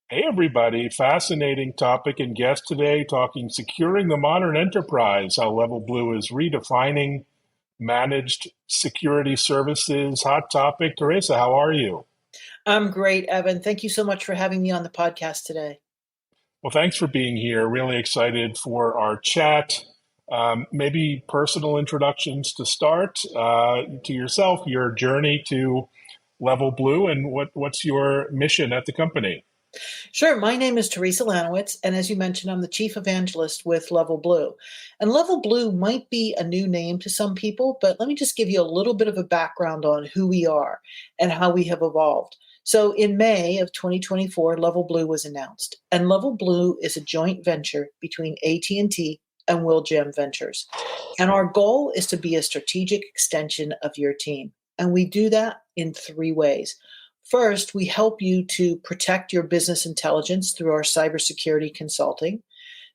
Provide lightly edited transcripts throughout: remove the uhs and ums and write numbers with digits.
Hey, everybody. Fascinating topic and guest today talking securing the modern enterprise, how Level Blue is redefining managed security services. Hot topic. Teresa, how are you? I'm great, Evan. Thank you so much for having me on the podcast today. Well, thanks for being here. Really excited for our chat. Maybe personal introductions to start to yourself, your journey to Level Blue, and what's your mission at the company? Sure, my name is Teresa Lanowitz, and as you mentioned, I'm the Chief Evangelist with Level Blue. And Level Blue might be a new name to some people, but let me just give you a little bit of a background on who we are and how we have evolved. So in May of 2024, Level Blue was announced, and Level Blue is a joint venture between AT&T and Willjam Ventures. And our goal is to be a strategic extension of your team. And we do that in three ways. First, we help you to protect your business intelligence through our cybersecurity consulting.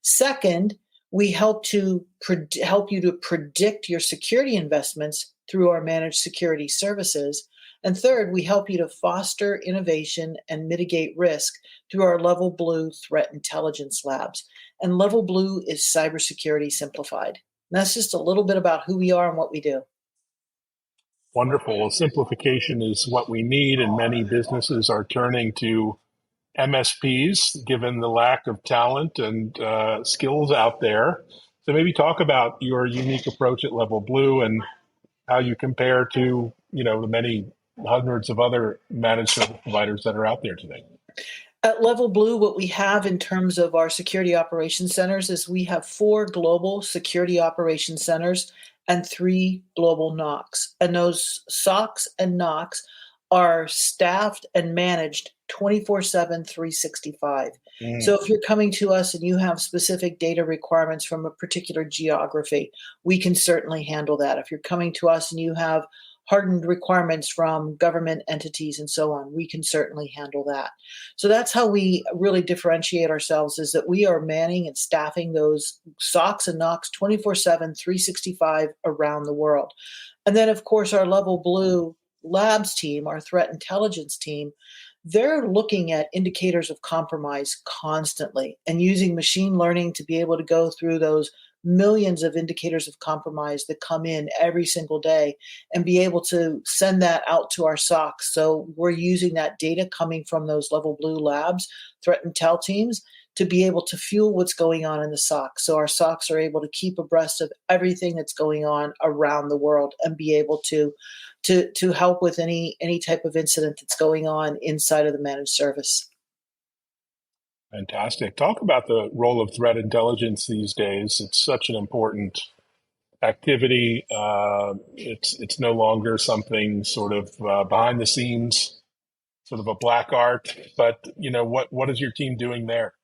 Second, we help you to predict your security investments through our managed security services. And third, we help you to foster innovation and mitigate risk through our Level Blue threat intelligence labs. And Level Blue is cybersecurity simplified. And that's just a little bit about who we are and what we do. Wonderful. Simplification is what we need, and many businesses are turning to MSPs given the lack of talent and skills out there. So maybe talk about your unique approach at Level Blue and how you compare to the many hundreds of other managed service providers that are out there today. At Level Blue, what we have in terms of our security operations centers is we have four global security operations centers and three global NOCs. And those SOCs and NOCs are staffed and managed 24/7, 365. So Mm. if you're coming to us and you have specific data requirements from a particular geography, we can certainly handle that. If you're coming to us and you have hardened requirements from government entities and so on, we can certainly handle that. So that's how we really differentiate ourselves, is that we are manning and staffing those SOCs and NOCs 24/7, 365 around the world. And then, of course, our Level Blue Labs team, our threat intelligence team, they're looking at indicators of compromise constantly and using machine learning to be able to go through those millions of indicators of compromise that come in every single day and be able to send that out to our SOCs. So we're using that data coming from those Level Blue Labs, threat intel teams, to be able to fuel what's going on in the SOC. So our SOCs are able to keep abreast of everything that's going on around the world and be able to help with any type of incident that's going on inside of the managed service. Fantastic. Talk about the role of threat intelligence these days. It's such an important activity. It's no longer something sort of behind the scenes, sort of a black art. But what is your team doing there?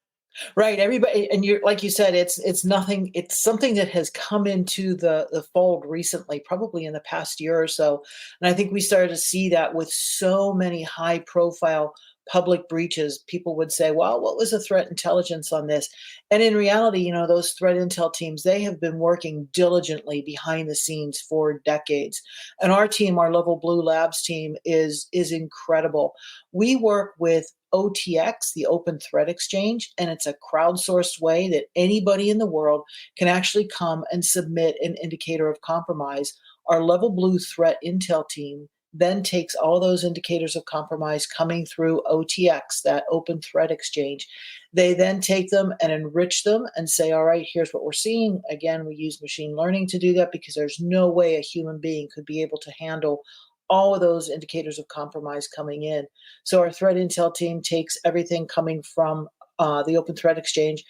Right. Everybody, and you're like you said, it's nothing. It's something that has come into the fold recently, probably in the past year or so. And I think we started to see that with so many high profile public breaches. People would say, "Well, what was the threat intelligence on this?" And in reality, those threat intel teams, they have been working diligently behind the scenes for decades. And our team, our Level Blue Labs team, is incredible. We work with OTX, the Open Threat Exchange, and it's a crowdsourced way that anybody in the world can actually come and submit an indicator of compromise. Our Level Blue Threat Intel team then takes all those indicators of compromise coming through OTX, that Open Threat Exchange. They then take them and enrich them and say, all right, here's what we're seeing. Again, we use machine learning to do that because there's no way a human being could be able to handle all of those indicators of compromise coming in. So our threat intel team takes everything coming from the Open Threat Exchange,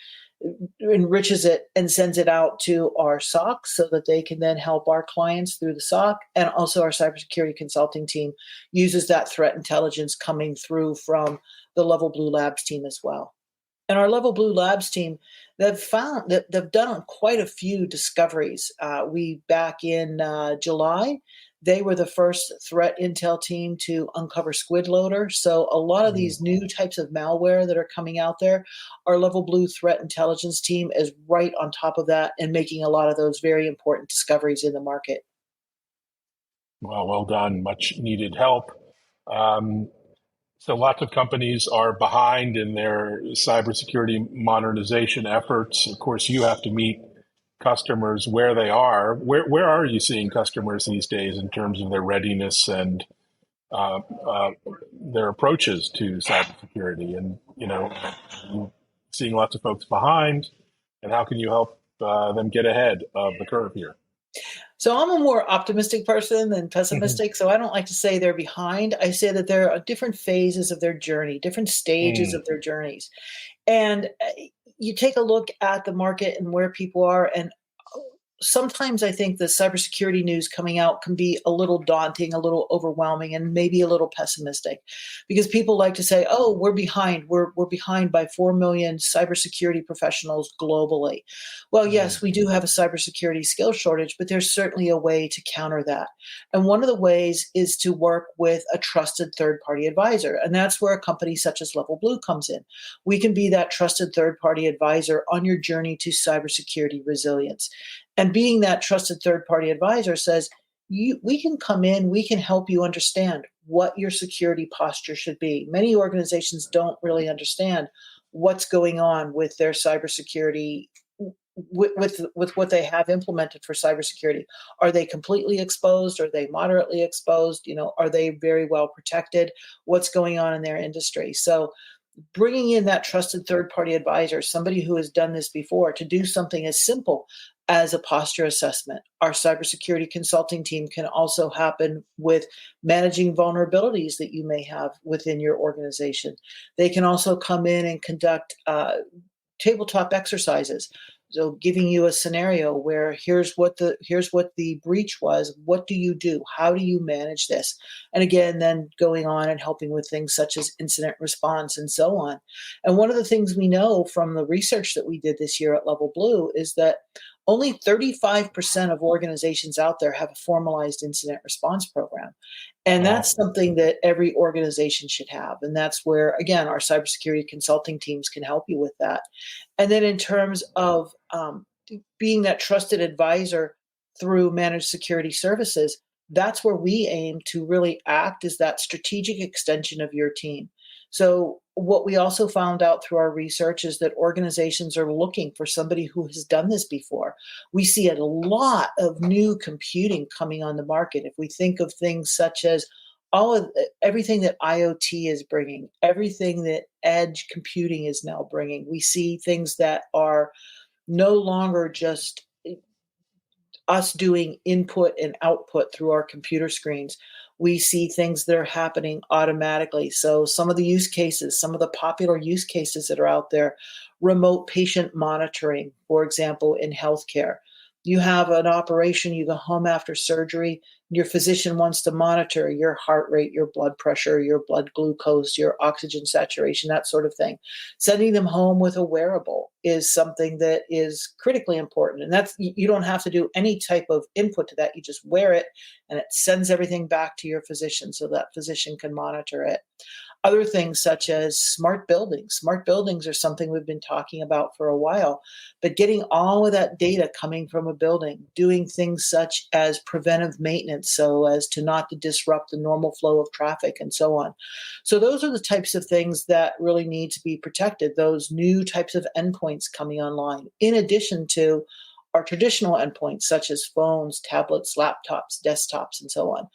enriches it, and sends it out to our SOC so that they can then help our clients through the SOC. And also our cybersecurity consulting team uses that threat intelligence coming through from the Level Blue Labs team as well. And our Level Blue Labs team, they've found that they've done quite a few discoveries. We back in July, they were the first threat intel team to uncover Squid Loader. So a lot of Mm. these new types of malware that are coming out there, our Level Blue threat intelligence team is right on top of that and making a lot of those very important discoveries in the market. Well done. Much needed help. Um, So lots of companies are behind in their cybersecurity modernization efforts. Of course, you have to meet customers where they are. Where are you seeing customers these days in terms of their readiness and uh, uh, their approaches to cybersecurity? And you seeing lots of folks behind, and how can you help them get ahead of the curve here? So I'm a more optimistic person than Mm-hmm. pessimistic. So I don't like to say they're behind. I say that there are different phases of their journey, different stages Mm. of their journeys. And you take a look at the market and where people are, and sometimes I think the cybersecurity news coming out can be a little daunting, a little overwhelming, and maybe a little pessimistic, because people like to say, "Oh, we're behind. We're behind by 4 million cybersecurity professionals globally." Well, Mm. yes, we do have a cybersecurity skill shortage, but there's certainly a way to counter that. And one of the ways is to work with a trusted third-party advisor, and that's where a company such as Level Blue comes in. We can be that trusted third-party advisor on your journey to cybersecurity resilience. And being that trusted third party advisor says, we can come in, we can help you understand what your security posture should be. Many organizations don't really understand what's going on with their cybersecurity, with what they have implemented for cybersecurity. Are they completely exposed? Are they moderately exposed? Are they very well protected? What's going on in their industry? So bringing in that trusted third party advisor, somebody who has done this before, to do something as simple as a posture assessment. Our cybersecurity consulting team can also happen with managing vulnerabilities that you may have within your organization. They can also come in and conduct tabletop exercises. So giving you a scenario where here's what the breach was. What do you do? How do you manage this? And again, then going on and helping with things such as incident response and so on. And one of the things we know from the research that we did this year at Level Blue is that only 35% of organizations out there have a formalized incident response program. And that's Wow. something that every organization should have. And that's where, again, our cybersecurity consulting teams can help you with that. And then in terms of being that trusted advisor through managed security services, that's where we aim to really act as that strategic extension of your team. So, what we also found out through our research is that organizations are looking for somebody who has done this before. We see a lot of new computing coming on the market. If we think of things such as everything that IoT is bringing, everything that edge computing is now bringing, we see things that are no longer just us doing input and output through our computer screens. We see things that are happening automatically. So, some of the use cases, some of the popular use cases that are out there, remote patient monitoring, for example, in healthcare. You have an operation, you go home after surgery, your physician wants to monitor your heart rate, your blood pressure, your blood glucose, your oxygen saturation, that sort of thing. Sending them home with a wearable is something that is critically important. And that's, you don't have to do any type of input to that. You just wear it and it sends everything back to your physician so that physician can monitor it. Other things such as smart buildings. Smart buildings are something we've been talking about for a while, but getting all of that data coming from a building, doing things such as preventive maintenance so as to not to disrupt the normal flow of traffic and so on. So those are the types of things that really need to be protected, those new types of endpoints coming online, in addition to our traditional endpoints such as phones, tablets, laptops, desktops, and so on.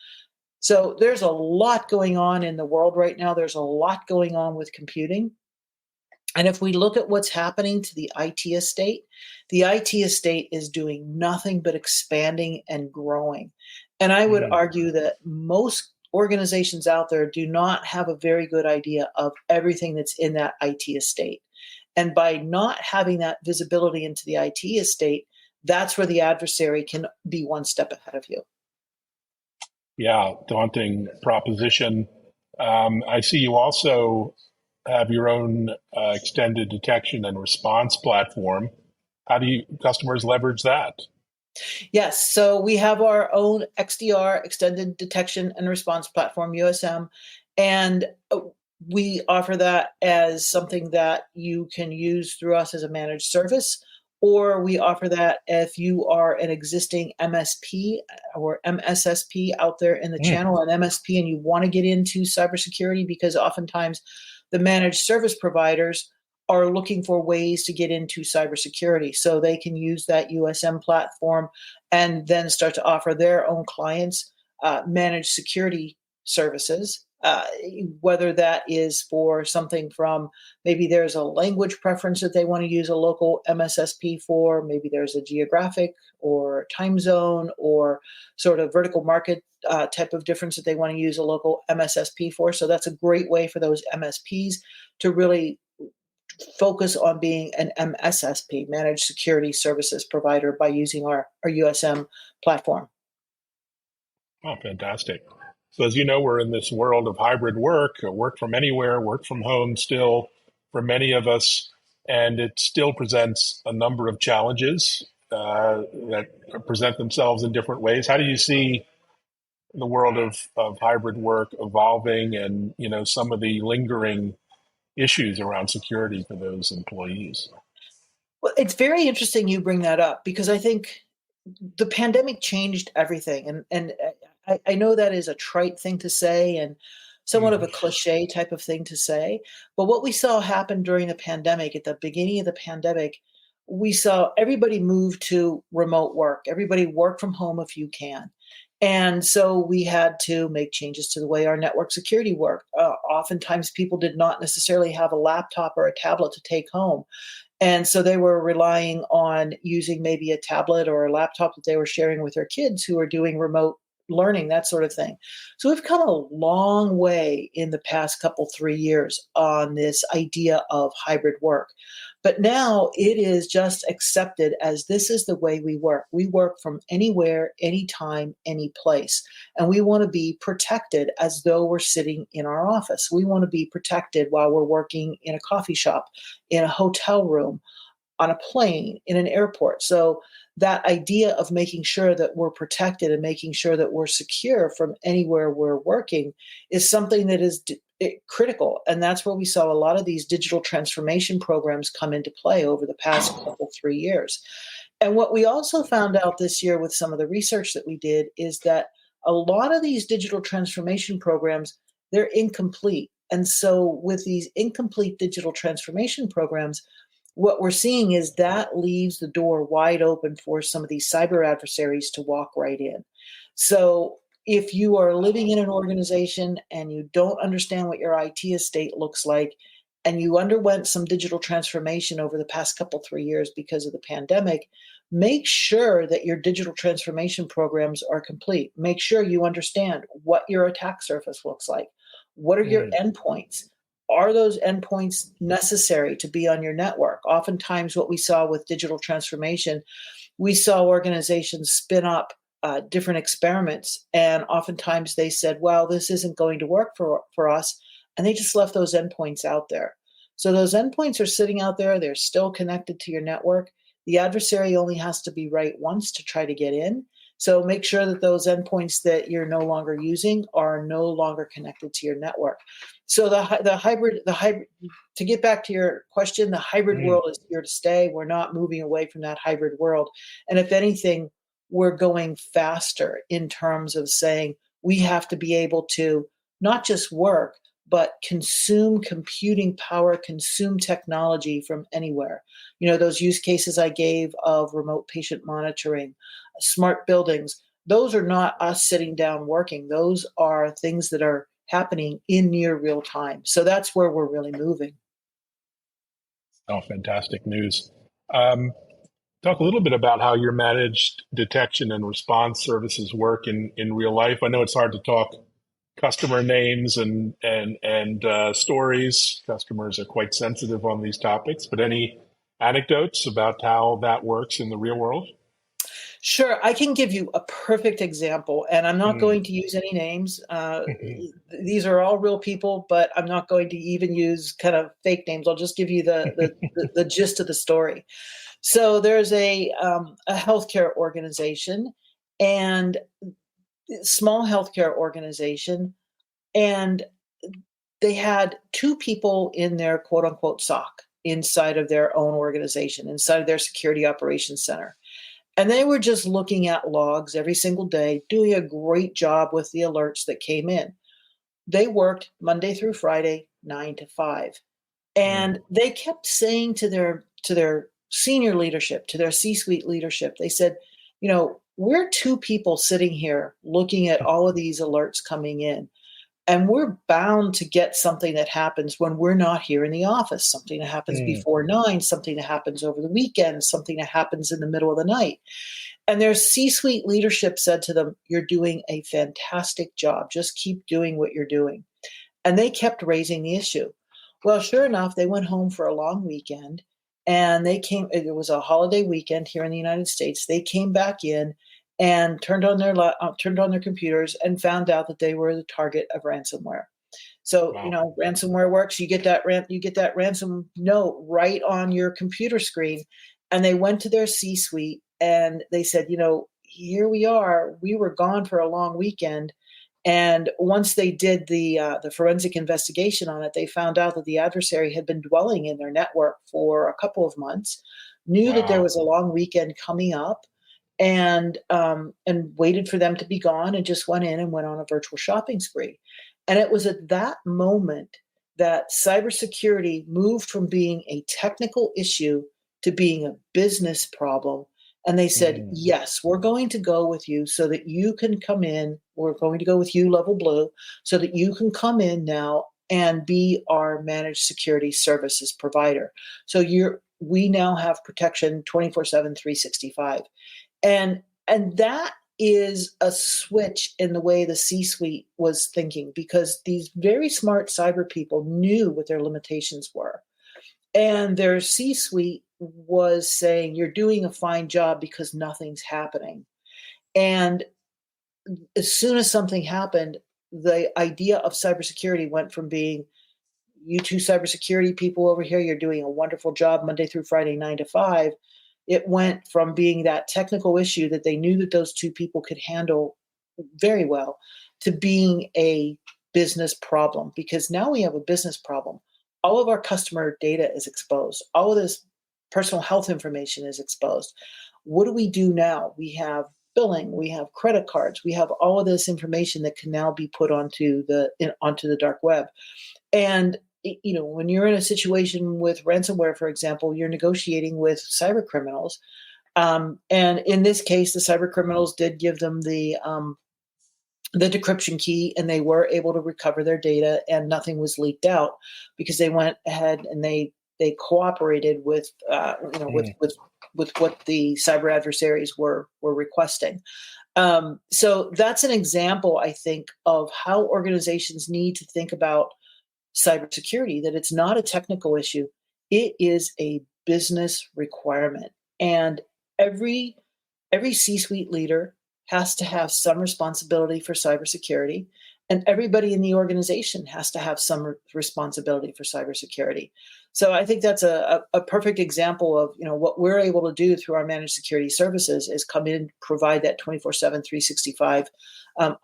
So there's a lot going on in the world right now. There's a lot going on with computing. And if we look at what's happening to the IT estate is doing nothing but expanding and growing. And I would Mm. argue that most organizations out there do not have a very good idea of everything that's in that IT estate. And by not having that visibility into the IT estate, that's where the adversary can be one step ahead of you. Yeah, daunting proposition. I see you also have your own extended detection and response platform. How do you customers leverage that? Yes, so we have our own XDR, Extended Detection and Response Platform, USM, and we offer that as something that you can use through us as a managed service, or we offer that if you are an existing MSP or MSSP out there in the channel, an MSP, and you want to get into cybersecurity, because oftentimes the managed service providers are looking for ways to get into cybersecurity. So they can use that USM platform and then start to offer their own clients managed security services, whether that is for something from maybe there's a language preference that they want to use a local MSSP for, maybe there's a geographic or time zone or sort of vertical market type of difference that they want to use a local MSSP for. So that's a great way for those MSPs to really focus on being an MSSP, managed security services provider, by using our USM platform. Oh, fantastic. So as you know, we're in this world of hybrid work from anywhere, work from home still for many of us, and it still presents a number of challenges that present themselves in different ways. How do you see the world of hybrid work evolving and, some of the lingering issues around security for those employees? Well, it's very interesting you bring that up, because I think the pandemic changed everything. And I know that is a trite thing to say and somewhat of a cliche type of thing to say. But what we saw happen during the pandemic, at the beginning of the pandemic, we saw everybody move to remote work. Everybody work from home if you can. And so we had to make changes to the way our network security worked. Oftentimes people did not necessarily have a laptop or a tablet to take home. And so they were relying on using maybe a tablet or a laptop that they were sharing with their kids who are doing remote learning, that sort of thing. So we've come a long way in the past couple, 3 years on this idea of hybrid work. But now it is just accepted as this is the way we work. We work from anywhere, anytime, any place. And we want to be protected as though we're sitting in our office. We want to be protected while we're working in a coffee shop, in a hotel room, on a plane, in an airport. So that idea of making sure that we're protected and making sure that we're secure from anywhere we're working is something that is critical. And that's where we saw a lot of these digital transformation programs come into play over the past couple, 3 years. And what we also found out this year with some of the research that we did is that a lot of these digital transformation programs, they're incomplete. And so with these incomplete digital transformation programs, what we're seeing is that leaves the door wide open for some of these cyber adversaries to walk right in. So if you are living in an organization and you don't understand what your IT estate looks like, and you underwent some digital transformation over the past couple, 3 years because of the pandemic, make sure that your digital transformation programs are complete. Make sure you understand what your attack surface looks like. What are your endpoints? Are those endpoints necessary to be on your network? Oftentimes, what we saw with digital transformation, we saw organizations spin up different experiments, and oftentimes they said, well, this isn't going to work for us, and they just left those endpoints out there. So those endpoints are sitting out there. They're still connected to your network. The adversary only has to be right once to try to get in. So make sure that those endpoints that you're no longer using are no longer connected to your network. So the hybrid, to get back to your question, the hybrid world is here to stay. We're not moving away from that hybrid world. And if anything, we're going faster in terms of saying we have to be able to not just work, but consume computing power, consume technology from anywhere. You know, those use cases I gave of remote patient monitoring, smart buildings, those are not us sitting down working. Those are things that are happening in near real time. So that's where we're really moving. Oh, fantastic news. Talk a little bit about how your managed detection and response services work in real life. I know it's hard to talk customer names and stories. Customers are quite sensitive on these topics, but any anecdotes about how that works in the real world? Sure, I can give you a perfect example, and I'm not going to use any names. These are all real people, but I'm not going to even use kind of fake names. I'll just give you the gist of the story. So there's a healthcare organization, and small healthcare organization, and they had 2 people in their quote unquote SOC. inside of their own organization, inside of their security operations center. And they were just looking at logs every single day, doing a great job with the alerts that came in. They worked Monday through Friday, 9 to 5. And they kept saying to their senior leadership, to their C-suite leadership, they said, we're two people sitting here looking at all of these alerts coming in, and we're bound to get something that happens when we're not here in the office, something that happens before 9, something that happens over the weekend, something that happens in the middle of the night. And their C-suite leadership said to them, you're doing a fantastic job. Just keep doing what you're doing. And they kept raising the issue. Well, sure enough, they went home for a long weekend, and it was a holiday weekend here in the United States. They came back in and turned on their computers and found out that they were the target of ransomware. So, Wow. Ransomware works. You get that ransom note right on your computer screen. And they went to their C-suite and they said, here we are. We were gone for a long weekend. And once they did the forensic investigation on it, they found out that the adversary had been dwelling in their network for a couple of months, knew that there Wow. was a long weekend coming up, and waited for them to be gone, and just went in and went on a virtual shopping spree. And it was at that moment that cybersecurity moved from being a technical issue to being a business problem. And they said, yes, we're going to go with you so that you can come in. We're going to go with you, Level Blue, so that you can come in now and be our managed security services provider. So we now have protection 24/7, 365. And that is a switch in the way the C-suite was thinking, because these very smart cyber people knew what their limitations were. And their C-suite was saying, you're doing a fine job because nothing's happening. And as soon as something happened, the idea of cybersecurity went from being, you two cybersecurity people over here, you're doing a wonderful job Monday through Friday, 9 to 5. It went from being that technical issue that they knew that those two people could handle very well to being a business problem, because now we have a business problem. All of our customer data is exposed. All of this personal health information is exposed. What do we do now? We have billing, we have credit cards, we have all of this information that can now be put onto the dark web. And when you're in a situation with ransomware, for example, you're negotiating with cyber criminals. And in this case, the cyber criminals did give them the decryption key, and they were able to recover their data, and nothing was leaked out because they went ahead and they cooperated with with what the cyber adversaries were requesting. So that's an example, I think, of how organizations need to think about cybersecurity, that it's not a technical issue. It is a business requirement. And every C-suite leader has to have some responsibility for cybersecurity, and everybody in the organization has to have some responsibility for cybersecurity. So I think that's a perfect example of what we're able to do through our managed security services is come in, provide that 24/7, 365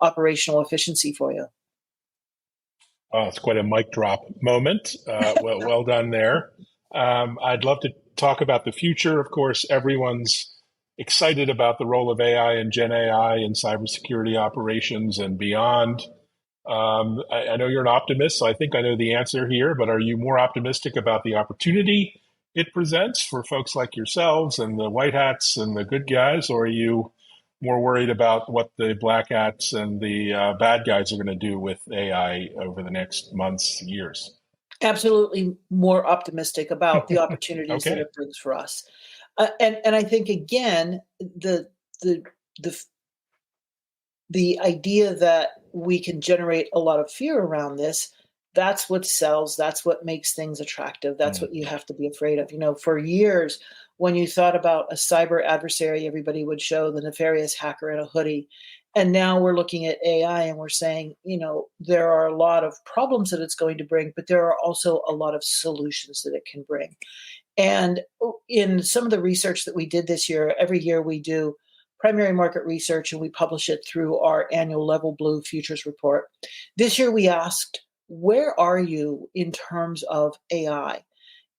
operational efficiency for you. Oh, it's quite a mic drop moment. Well done there. I'd love to talk about the future. Of course, everyone's excited about the role of AI and Gen AI in cybersecurity operations and beyond. I know you're an optimist, so I think I know the answer here, but are you more optimistic about the opportunity it presents for folks like yourselves and the white hats and the good guys, or are you more worried about what the black hats and the bad guys are going to do with AI over the next months, years? Absolutely more optimistic about the opportunities that Okay. it brings for us. And I think, again, the idea that we can generate a lot of fear around this, that's what sells, that's what makes things attractive, that's what you have to be afraid of. For years, when you thought about a cyber adversary, everybody would show the nefarious hacker in a hoodie. And now we're looking at AI and we're saying, there are a lot of problems that it's going to bring, but there are also a lot of solutions that it can bring. And in some of the research that we did this year, every year we do primary market research and we publish it through our annual Level Blue Futures Report. This year we asked, where are you in terms of AI?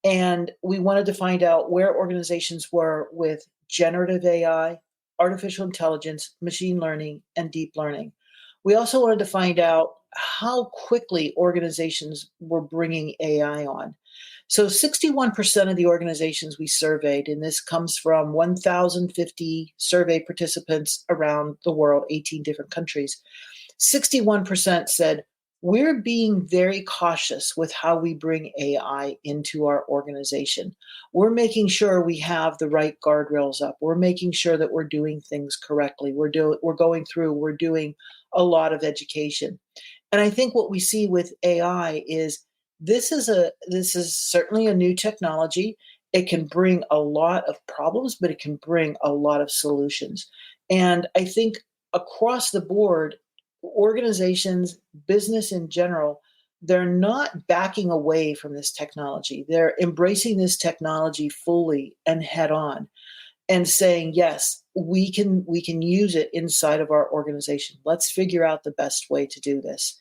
And we wanted to find out where organizations were with generative AI, artificial intelligence, machine learning, and deep learning. We also wanted to find out how quickly organizations were bringing AI on. So 61% of the organizations we surveyed, and this comes from 1,050 survey participants around the world, 18 different countries, 61% said, we're being very cautious with how we bring AI into our organization. We're making sure we have the right guardrails up. We're making sure that we're doing things correctly. We're doing a lot of education. And I think what we see with AI is this is certainly a new technology. It can bring a lot of problems, but it can bring a lot of solutions. And I think across the board, organizations, business in general, they're not backing away from this technology. They're embracing this technology fully and head on and saying, yes, we can use it inside of our organization. Let's figure out the best way to do this.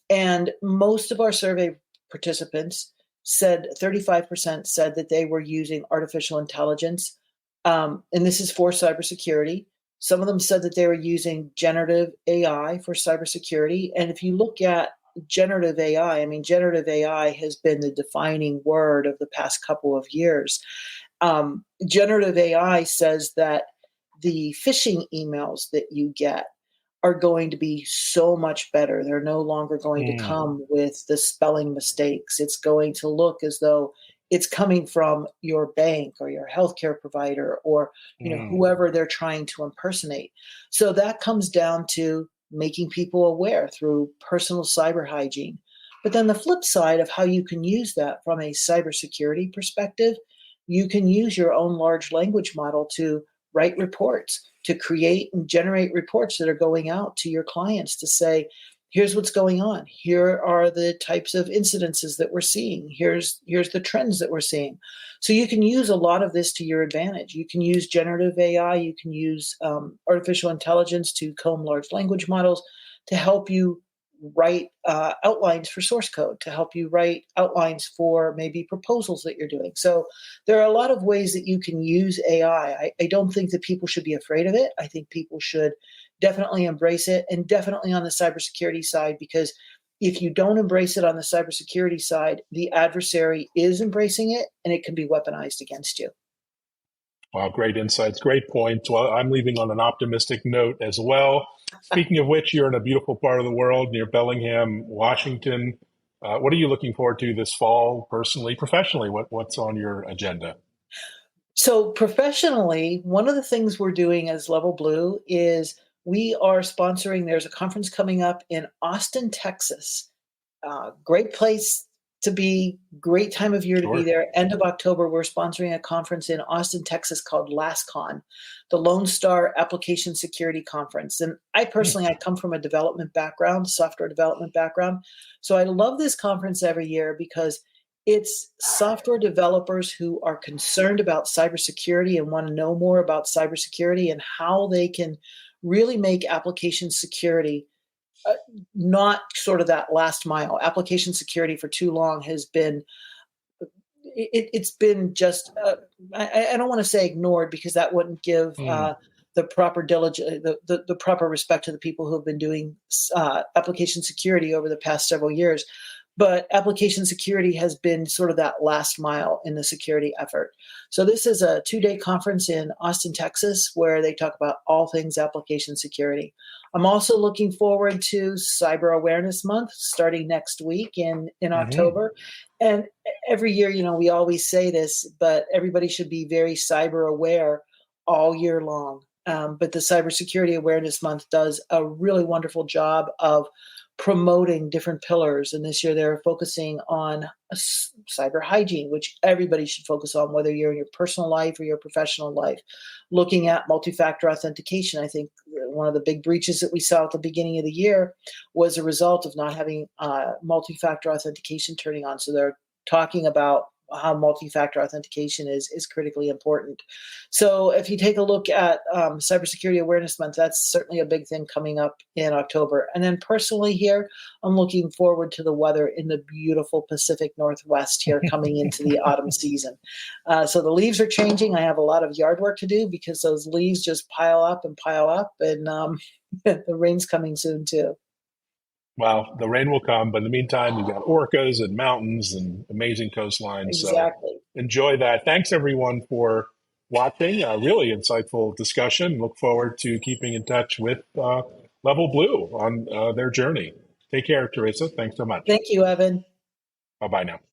And most of our survey participants said 35% said that they were using artificial intelligence. And this is for cybersecurity. Some of them said that they were using generative AI for cybersecurity. And if you look at generative AI, I mean, generative AI has been the defining word of the past couple of years. Generative AI says that the phishing emails that you get are going to be so much better. They're no longer going to come with the spelling mistakes. It's going to look as though it's coming from your bank or your healthcare provider or whoever they're trying to impersonate. So that comes down to making people aware through personal cyber hygiene. But then the flip side of how you can use that from a cybersecurity perspective, you can use your own large language model to write reports, to create and generate reports that are going out to your clients to say, here's what's going on. Here are the types of incidences that we're seeing. Here's the trends that we're seeing. So you can use a lot of this to your advantage. You can use generative AI. You can use artificial intelligence to comb large language models to help you write outlines for source code, to help you write outlines for maybe proposals that you're doing. So there are a lot of ways that you can use AI. I don't think that people should be afraid of it. I think people should definitely embrace it, and definitely on the cybersecurity side, because if you don't embrace it on the cybersecurity side, the adversary is embracing it and it can be weaponized against you. Wow, great insights, great points. Well, I'm leaving on an optimistic note as well. Speaking of which, you're in a beautiful part of the world near Bellingham, Washington. What are you looking forward to this fall, personally, professionally? What's on your agenda? So professionally, one of the things we're doing as Level Blue is we are sponsoring, there's a conference coming up in Austin, Texas. Great place to be, great time of year to be there. End of October, we're sponsoring a conference in Austin, Texas called LastCon, the Lone Star Application Security Conference. And I personally, I come from a development background, software development background. So I love this conference every year because it's software developers who are concerned about cybersecurity and want to know more about cybersecurity and how they can really make application security not sort of that last mile. Application security for too long has been, it's been just, I don't want to say ignored because that wouldn't give the proper diligence, the proper respect to the people who have been doing application security over the past several years. But application security has been sort of that last mile in the security effort. So this is a 2-day conference in Austin, Texas, where they talk about all things application security. I'm also looking forward to Cyber Awareness Month starting next week in October. And every year, we always say this, but everybody should be very cyber aware all year long. But the Cybersecurity Awareness Month does a really wonderful job of promoting different pillars. And this year they're focusing on cyber hygiene, which everybody should focus on, whether you're in your personal life or your professional life. Looking at multi-factor authentication, I think one of the big breaches that we saw at the beginning of the year was a result of not having multi-factor authentication turning on. So they're talking about how multi-factor authentication is critically important. So if you take a look at Cybersecurity Awareness Month, that's certainly a big thing coming up in October. And then personally here, I'm looking forward to the weather in the beautiful Pacific Northwest here coming into the autumn season. So the leaves are changing. I have a lot of yard work to do because those leaves just pile up, and the rain's coming soon too. Well, the rain will come, but in the meantime, we've got orcas and mountains and amazing coastlines. So Exactly. enjoy that. Thanks everyone for watching. A really insightful discussion. Look forward to keeping in touch with Level Blue on their journey. Take care, Teresa. Thanks so much. Thank you, Evan. Bye bye now.